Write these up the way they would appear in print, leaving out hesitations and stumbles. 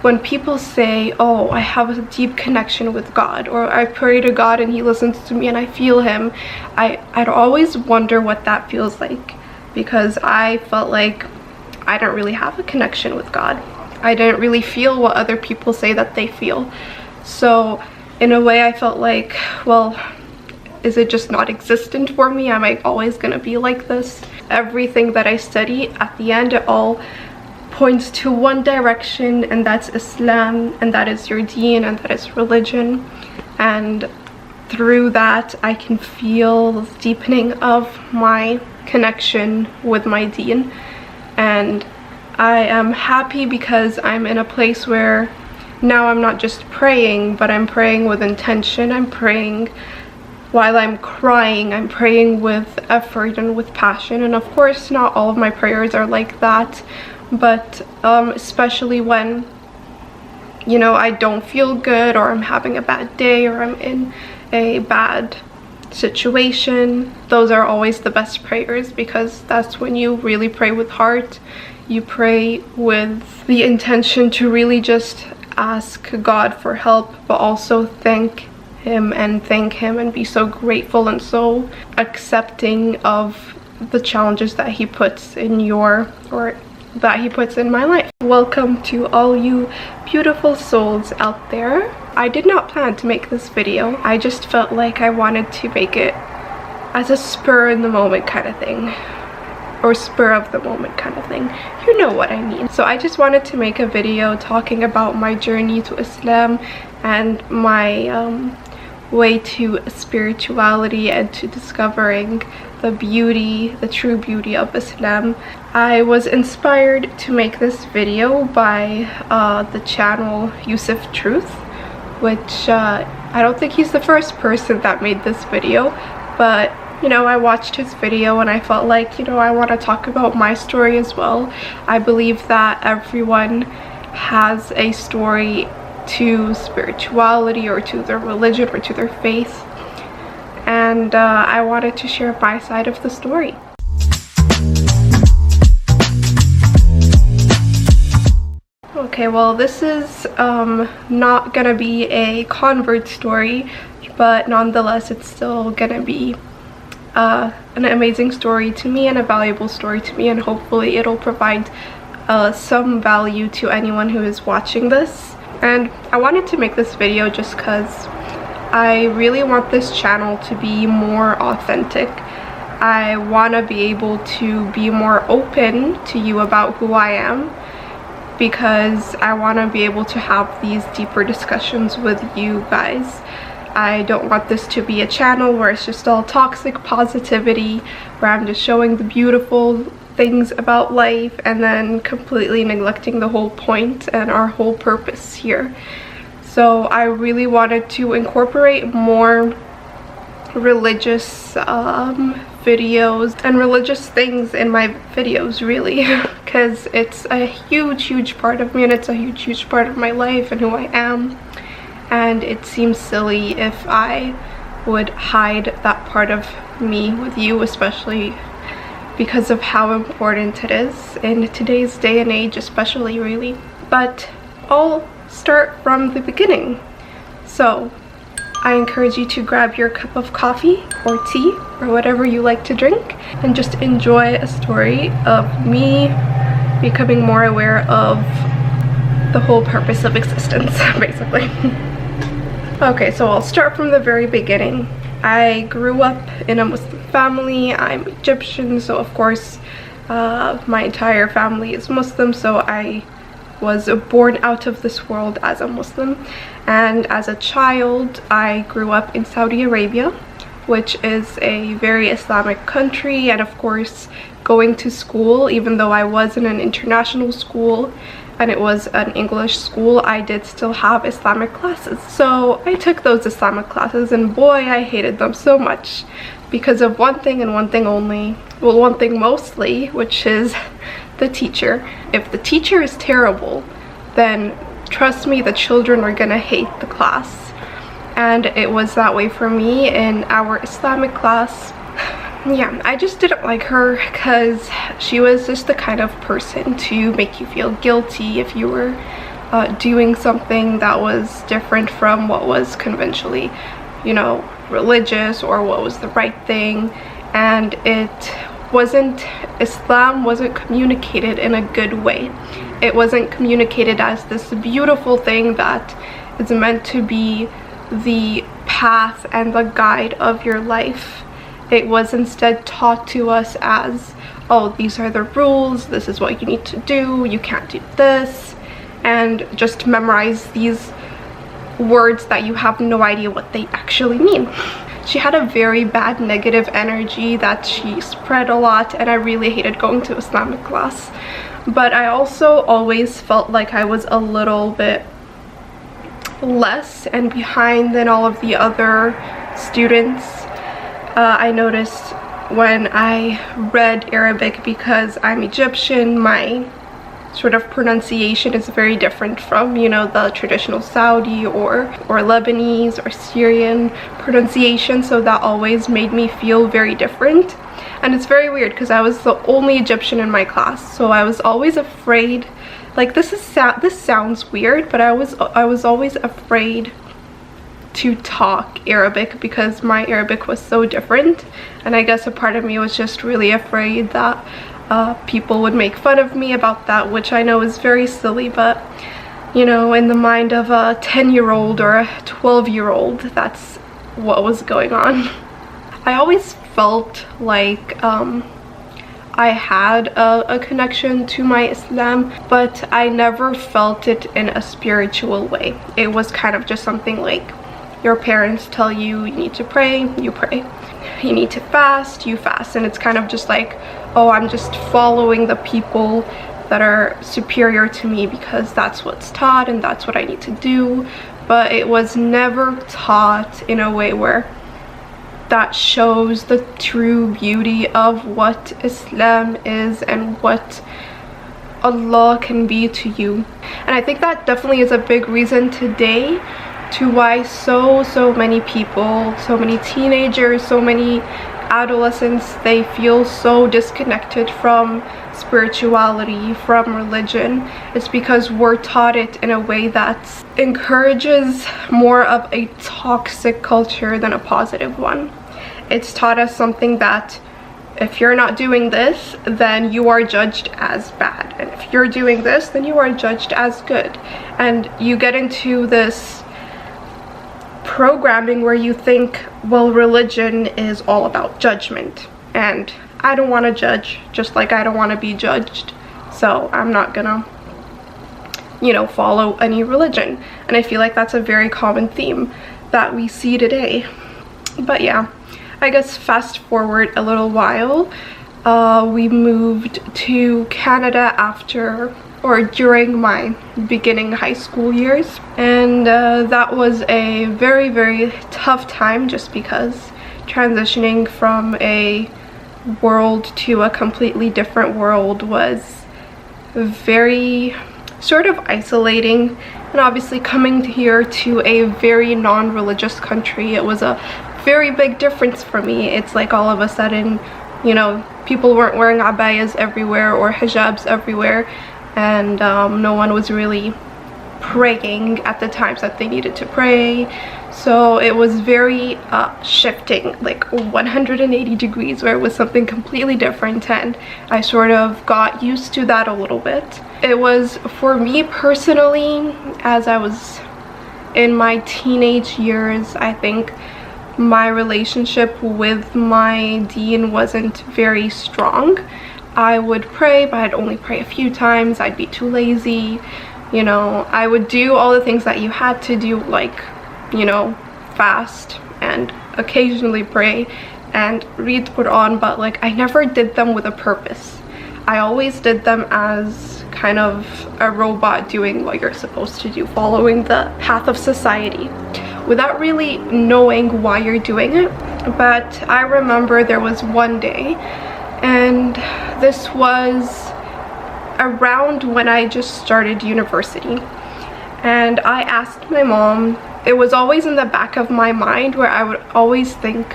when people say, oh, I have a deep connection with God, or I pray to God and he listens to me and I feel him, I'd always wonder what that feels like, because I felt like I don't really have a connection with God. I didn't really feel what other people say that they feel. So in a way I felt like, well, is it just not existent for me? Am I always gonna be like this? Everything that I study, at the end, it all points to one direction, and that's Islam, and that is your deen, and that is religion. And through that I can feel the deepening of my connection with my deen, and I am happy because I'm in a place where now I'm not just praying, but I'm praying with intention. I'm praying while I'm crying. I'm praying with effort and with passion. And of course not all of my prayers are like that, but especially when, you know, I don't feel good, or I'm having a bad day, or I'm in a bad situation, those are always the best prayers, because that's when you really pray with heart. You pray with the intention to really just ask God for help, but also thank him and be so grateful and so accepting of the challenges that he puts in that he puts in my life. Welcome to all you beautiful souls out there. I did not plan to make this video. I just felt like I wanted to make it as a spur in the moment kind of thing, or spur of the moment kind of thing. You know what I mean. So I just wanted to make a video talking about my journey to Islam and my way to spirituality and to discovering the beauty, the true beauty of Islam. I was inspired to make this video by the channel Yusuf Truth, which I don't think he's the first person that made this video, but you know, I watched his video and I felt like, you know, I want to talk about my story as well. I believe that everyone has a story to spirituality, or to their religion, or to their faith, and I wanted to share my side of the story. Okay, well, this is not gonna be a convert story, but nonetheless it's still gonna be an amazing story to me and a valuable story to me, and hopefully it'll provide some value to anyone who is watching this. And I wanted to make this video just because I really want this channel to be more authentic. I want to be able to be more open to you about who I am, because I want to be able to have these deeper discussions with you guys. I don't want this to be a channel where it's just all toxic positivity, where I'm just showing the beautiful things about life and then completely neglecting the whole point and our whole purpose here. So I really wanted to incorporate more religious videos and religious things in my videos, really, because it's a huge part of me, and it's a huge part of my life and who I am. And it seems silly if I would hide that part of me with you, especially because of how important it is in today's day and age, especially, really. But I'll start from the beginning. So I encourage you to grab your cup of coffee or tea or whatever you like to drink, and just enjoy a story of me becoming more aware of the whole purpose of existence, basically. Okay, so I'll start from the very beginning. I grew up in a Muslim family. I'm Egyptian, so of course my entire family is Muslim, so I was born out of this world as a Muslim. And as a child, I grew up in Saudi Arabia, which is a very Islamic country, and of course going to school, even though I was in an international school and it was an English school, I did still have Islamic classes. So I took those Islamic classes, and boy, I hated them so much because of one thing and one thing only. Well, one thing mostly, which is the teacher. If the teacher is terrible, then trust me, the children are gonna hate the class. And it was that way for me in our Islamic class. Yeah, I just didn't like her because she was just the kind of person to make you feel guilty if you were doing something that was different from what was conventionally, you know, religious or what was the right thing. And Islam wasn't communicated in a good way. It wasn't communicated as this beautiful thing that is meant to be the path and the guide of your life. It was instead taught to us as, oh, these are the rules, this is what you need to do, you can't do this, and just memorize these words that you have no idea what they actually mean. She had a very bad negative energy that she spread a lot, and I really hated going to Islamic class. But I also always felt like I was a little bit less and behind than all of the other students. I noticed when I read Arabic, because I'm Egyptian, my sort of pronunciation is very different from, you know, the traditional Saudi or Lebanese or Syrian pronunciation, so that always made me feel very different. And it's very weird because I was the only Egyptian in my class, so I was always afraid, like, this sounds weird, but I was always afraid to talk Arabic because my Arabic was so different. And I guess a part of me was just really afraid that people would make fun of me about that, which I know is very silly, but you know, in the mind of a 10-year-old or a 12-year-old, that's what was going on. I always felt like I had a connection to my Islam, but I never felt it in a spiritual way. It was kind of just something like, your parents tell you you need to pray, you pray. You need to fast, you fast. And it's kind of just like, oh, I'm just following the people that are superior to me because that's what's taught and that's what I need to do. But it was never taught in a way where that shows the true beauty of what Islam is and what Allah can be to you. And I think that definitely is a big reason today to why so many people, so many teenagers, so many adolescents, they feel so disconnected from spirituality, from religion. It's because we're taught it in a way that encourages more of a toxic culture than a positive one. It's taught us something that if you're not doing this, then you are judged as bad, and if you're doing this, then you are judged as good. And you get into this programming where you think, well, religion is all about judgment, and I don't want to judge, just like I don't want to be judged, so I'm not gonna, you know, follow any religion. And I feel like that's a very common theme that we see today. But yeah, I guess fast forward a little while, we moved to Canada after or during my beginning high school years, and that was a very tough time, just because transitioning from a world to a completely different world was very sort of isolating. And obviously coming here to a very non-religious country, it was a very big difference for me. It's like all of a sudden, you know, people weren't wearing abayas everywhere or hijabs everywhere, and no one was really praying at the times that they needed to pray. So it was very shifting, like 180 degrees, where it was something completely different, and I sort of got used to that a little bit. It was, for me personally, as I was in my teenage years, I think my relationship with my deen wasn't very strong. I would pray, but I'd only pray a few times. I'd be too lazy. You know, I would do all the things that you had to do, like, you know, fast and occasionally pray and read Quran, but like I never did them with a purpose. I always did them as kind of a robot doing what you're supposed to do, following the path of society, without really knowing why you're doing it. But I remember there was one day, and this was around when I just started university, and I asked my mom. It was always in the back of my mind where I would always think,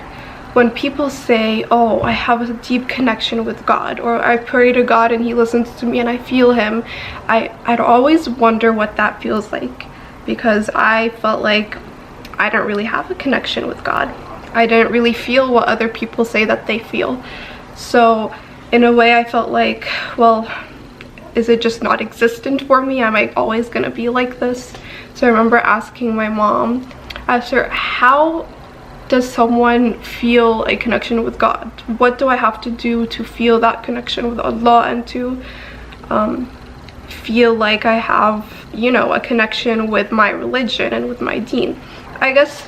when people say, oh, I have a deep connection with God, or I pray to God and he listens to me and I feel him, I'd always wonder what that feels like, because I felt like I didn't really have a connection with God. I didn't really feel what other people say that they feel. So in a way I felt like, well, is it just not existent for me? Am I always gonna be like this? So I remember asking my mom, I asked her, how does someone feel a connection with God? What do I have to do to feel that connection with Allah and to feel like I have, you know, a connection with my religion and with my deen? I guess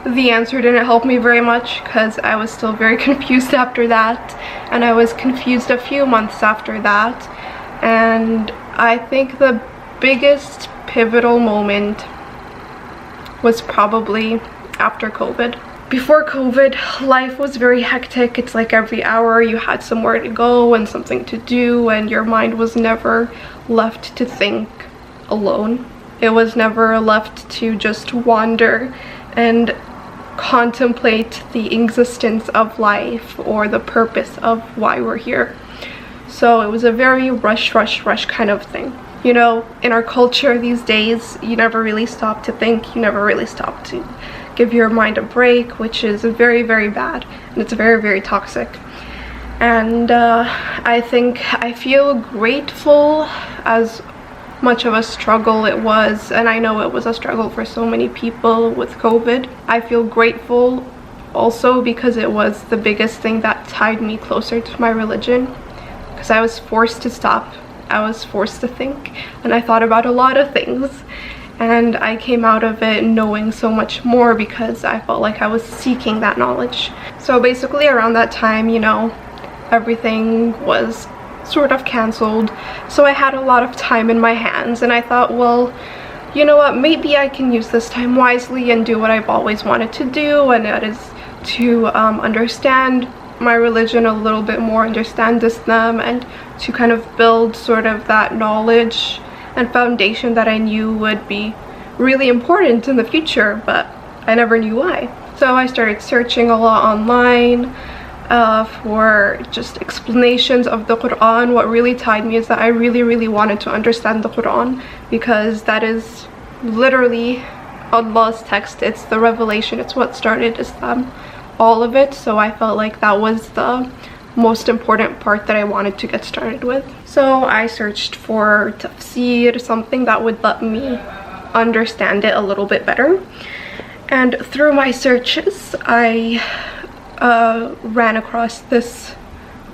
the answer didn't help me very much, because I was still very confused after that, and I was confused a few months after that. And I think the biggest pivotal moment was probably after COVID. Before COVID, life was very hectic. It's like every hour you had somewhere to go and something to do, and your mind was never left to think alone. It was never left to just wander and contemplate the existence of life or the purpose of why we're here. So it was a very rush kind of thing. You know, in our culture these days, you never really stop to think, you never really stop to give your mind a break, which is very, very bad, and it's very, very toxic. And I feel grateful, as much of a struggle it was, and I know it was a struggle for so many people with COVID. I feel grateful also because it was the biggest thing that tied me closer to my religion, because I was forced to stop, I was forced to think, and I thought about a lot of things, and I came out of it knowing so much more because I felt like I was seeking that knowledge. So basically around that time, you know, everything was sort of cancelled, so I had a lot of time in my hands, and I thought, well, you know what, maybe I can use this time wisely and do what I've always wanted to do, and that is to understand my religion a little bit more, understand Islam, and to kind of build sort of that knowledge and foundation that I knew would be really important in the future, but I never knew why. So I started searching a lot online for just explanations of the Quran. What really tied me is that I really wanted to understand the Quran, because that is literally Allah's text. It's the revelation, it's what started Islam, all of it. So I felt like that was the most important part that I wanted to get started with. So I searched for tafsir, something that would let me understand it a little bit better. And through my searches, I ran across this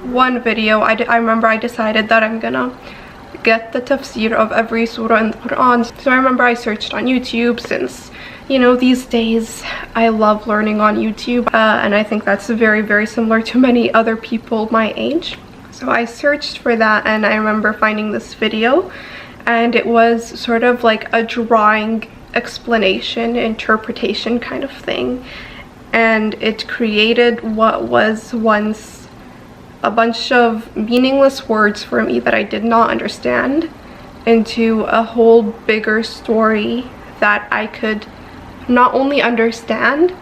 one video. I remember I decided that I'm gonna get the tafsir of every surah in the Quran. So I remember I searched on YouTube, since, you know, these days I love learning on YouTube, and I think that's very similar to many other people my age. So I searched for that, and I remember finding this video, and it was sort of like a drawing explanation, interpretation kind of thing, and it created what was once a bunch of meaningless words for me that I did not understand into a whole bigger story that I could not only understand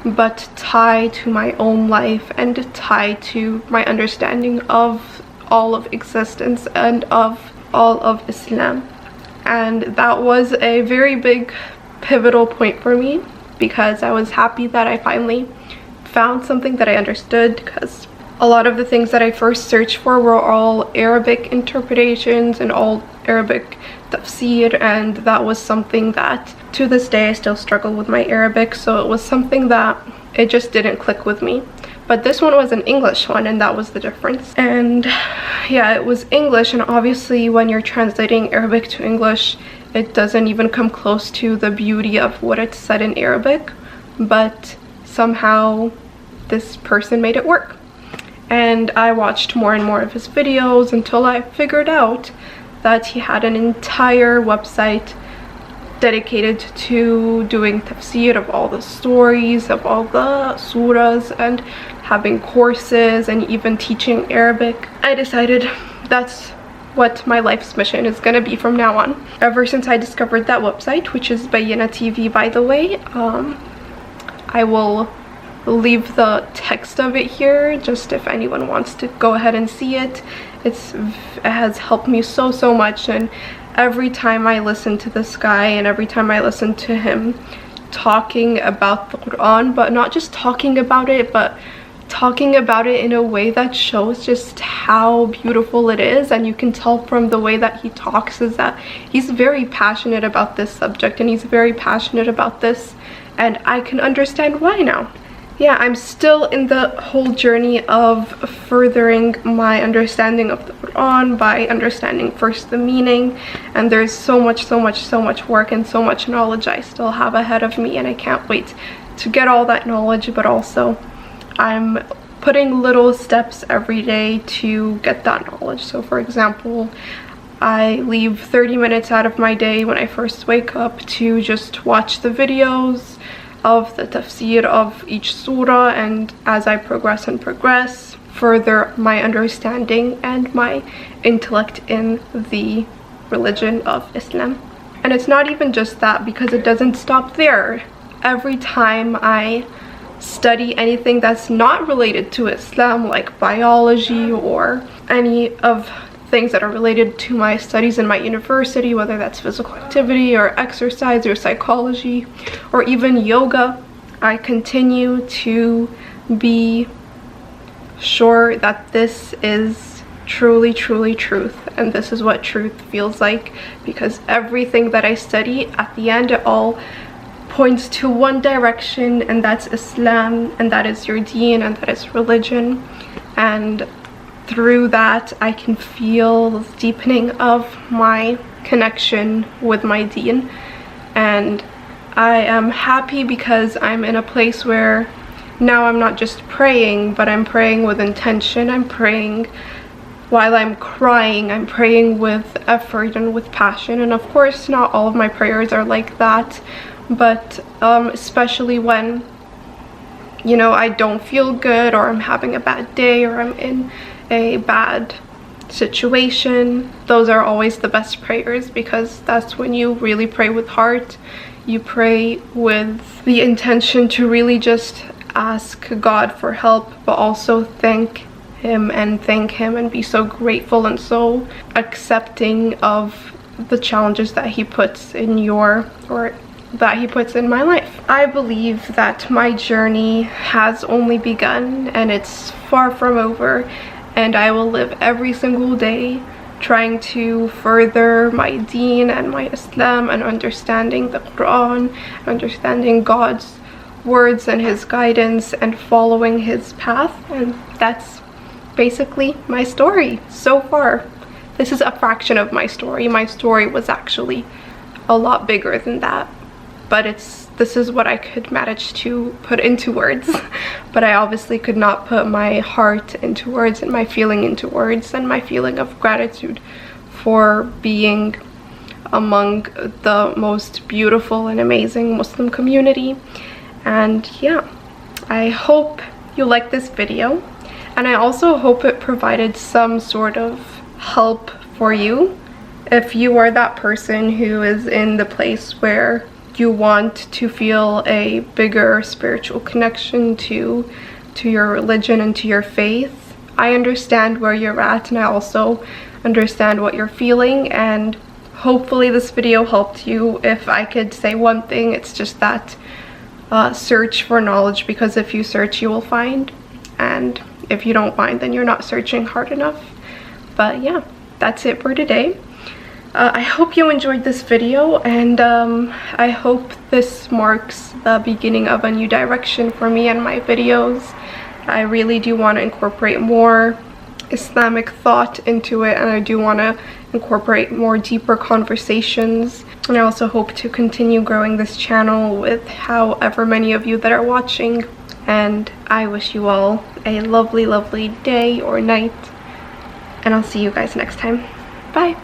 but tie to my own life and tie to my understanding of all of existence and of all of Islam. And that was a very big pivotal point for me, because I was happy that I finally found something that I understood, because a lot of the things that I first searched for were all Arabic interpretations and all Arabic tafsir, and that was something that to this day I still struggle with my Arabic, so it was something that it just didn't click with me. But this one was an English one, and that was the difference. And yeah, it was English, and obviously when you're translating Arabic to English, it doesn't even come close to the beauty of what it said in Arabic, but somehow this person made it work. And I watched more and more of his videos until I figured out that he had an entire website dedicated to doing tafsir of all the stories, of all the surahs, and having courses and even teaching Arabic. I decided that's what my life's mission is gonna be from now on. Ever since I discovered that website, which is Bayina TV, by the way, I will leave the text of it here, just if anyone wants to go ahead and see it. It has helped me so much, and every time I listen to this guy and every time I listen to him talking about the Quran, but not just talking about it, but talking about it in a way that shows just how beautiful it is, and you can tell from the way that he talks is that he's very passionate about this subject, and he's very passionate about this, and I can understand why now. Yeah, I'm still in the whole journey of furthering my understanding of the Quran by understanding first the meaning, and there's so much work and so much knowledge I still have ahead of me, and I can't wait to get all that knowledge. But also I'm putting little steps every day to get that knowledge. So for example, I leave 30 minutes out of my day when I first wake up to just watch the videos of the tafsir of each surah, and as I progress, further my understanding and my intellect in the religion of Islam. And it's not even just that, because it doesn't stop there. Every time I study anything that's not related to Islam, like biology or any of things that are related to my studies in my university, whether that's physical activity or exercise or psychology or even yoga, I continue to be sure that this is truly truth, and this is what truth feels like, because everything that I study, at the end, it all points to one direction, and that's Islam, and that is your deen, and that is religion. And through that I can feel the deepening of my connection with my deen, and I am happy because I'm in a place where now I'm not just praying, but I'm praying with intention. I'm praying while I'm crying. I'm praying with effort and with passion, and of course not all of my prayers are like that, but especially when, you know, I don't feel good, or I'm having a bad day, or I'm in a bad situation, those are always the best prayers, because that's when you really pray with heart. You pray with the intention to really just ask God for help, but also thank him and be so grateful and so accepting of the challenges that he puts in that he puts in my life. I believe that my journey has only begun, and it's far from over, and I will live every single day trying to further my deen and my Islam, and understanding the Quran, understanding God's words and his guidance, and following his path. And that's basically my story so far. This is a fraction of my story. My story was actually a lot bigger than that, but this is what I could manage to put into words. But I obviously could not put my heart into words, and my feeling into words, and my feeling of gratitude for being among the most beautiful and amazing Muslim community. And yeah, I hope you like this video, and I also hope it provided some sort of help for you if you are that person who is in the place where you want to feel a bigger spiritual connection to your religion and to your faith. I understand where you're at, and I also understand what you're feeling, and hopefully this video helped you. If I could say one thing, it's just that search for knowledge, because if you search you will find, and if you don't find, then you're not searching hard enough. But yeah, that's it for today. I hope you enjoyed this video, and I hope this marks the beginning of a new direction for me and my videos. I really do want to incorporate more Islamic thought into it, and I do want to incorporate more deeper conversations. And I also hope to continue growing this channel with however many of you that are watching. And I wish you all a lovely day or night, and I'll see you guys next time. Bye.